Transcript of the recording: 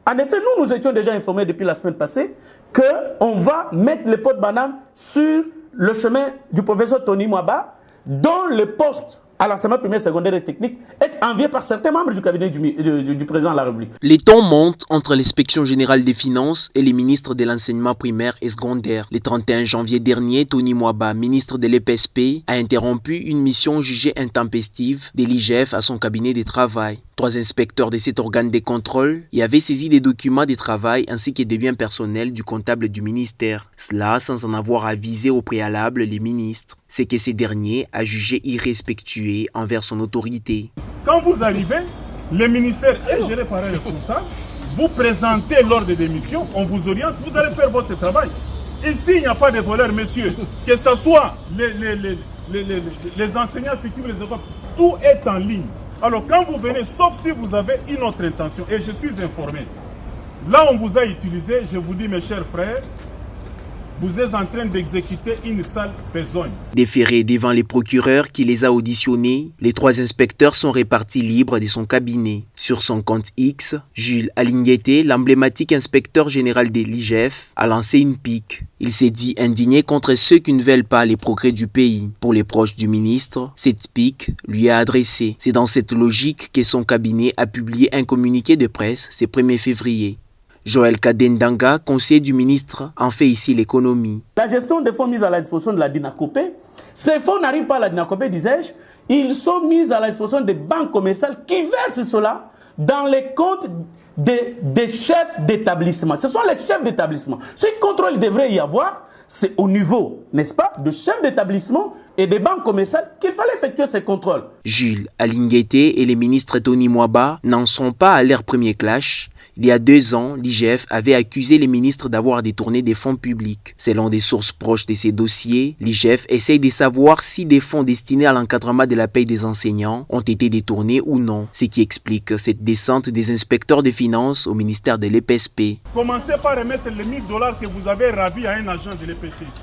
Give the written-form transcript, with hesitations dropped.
En effet, nous étions déjà informés depuis la semaine passée qu'on va mettre les pots de banane sur le chemin du professeur Tony Mwaba, dont le poste à l'enseignement primaire, secondaire et technique est envié par certains membres du cabinet du président de la République. Les tons montent entre l'inspection générale des finances et les ministres de l'enseignement primaire et secondaire. Le 31 janvier dernier, Tony Mwaba, ministre de l'EPSP, a interrompu une mission jugée intempestive de l'IGF à son cabinet de travail. 3 inspecteurs de cet organe de contrôle y avaient saisi des documents de travail ainsi que des biens personnels du comptable du ministère. Cela sans en avoir avisé au préalable les ministres. C'est que ces derniers a jugé irrespectueux envers son autorité. Quand vous arrivez, le ministère est géré par un responsable, vous présentez l'ordre de démission, on vous oriente, vous allez faire votre travail. Ici, il n'y a pas de voleurs, messieurs. Que ce soit les enseignants fictifs, les écoles, tout est en ligne. Alors quand vous venez, sauf si vous avez une autre intention, et je suis informé, là on vous a utilisé, je vous dis mes chers frères, vous êtes en train d'exécuter une sale besogne. Déférés devant les procureurs qui les a auditionnés, les 3 inspecteurs sont répartis libres de son cabinet. Sur son compte X, Jules Alinguete, l'emblématique inspecteur général de l'IGF, a lancé une pique. Il s'est dit indigné contre ceux qui ne veulent pas les progrès du pays. Pour les proches du ministre, cette pique lui est adressée. C'est dans cette logique que son cabinet a publié un communiqué de presse ce 1er février. Joël Kadendanga, conseiller du ministre, en fait ici l'économie. La gestion des fonds mis à la disposition de la Dinakopé, ces fonds n'arrivent pas à la Dinakopé, disais-je, ils sont mis à la disposition des banques commerciales qui versent cela dans les comptes des chefs d'établissement. Ce sont les chefs d'établissement. Ce contrôle devrait y avoir, c'est au niveau, n'est-ce pas, de chefs d'établissement et des banques commerciales qu'il fallait effectuer ces contrôles. Jules Alinguete et les ministres Tony Mwaba n'en sont pas à leur premier clash. Il y a 2 ans, l'IGF avait accusé les ministres d'avoir détourné des fonds publics. Selon des sources proches de ces dossiers, l'IGF essaye de savoir si des fonds destinés à l'encadrement de la paie des enseignants ont été détournés ou non, ce qui explique cette descente des inspecteurs des finances au ministère de l'EPSP. Commencez par remettre les $1000 que vous avez ravis à un agent de l'EPSP ici.